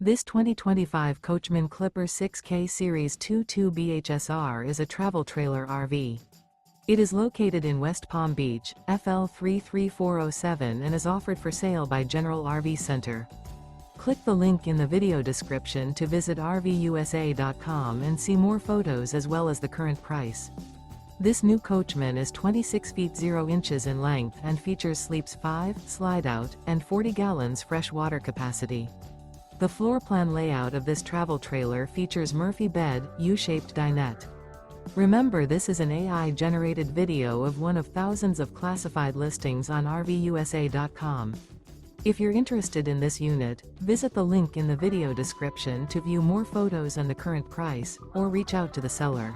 This 2025 Coachmen Clipper 6K Series 22 BHSR is a travel trailer RV. It is located in West Palm Beach, FL 33407 and is offered for sale by General RV Center. Click the link in the video description to visit RVUSA.com and see more photos as well as the current price. This new Coachmen is 26 feet 0 inches in length and features sleeps 5, slide-out, and 40 gallons fresh water capacity. The floor plan layout of this travel trailer features Murphy bed, U-shaped dinette. Remember, this is an AI-generated video of one of thousands of classified listings on RVUSA.com. If you're interested in this unit, visit the link in the video description to view more photos and the current price, or reach out to the seller.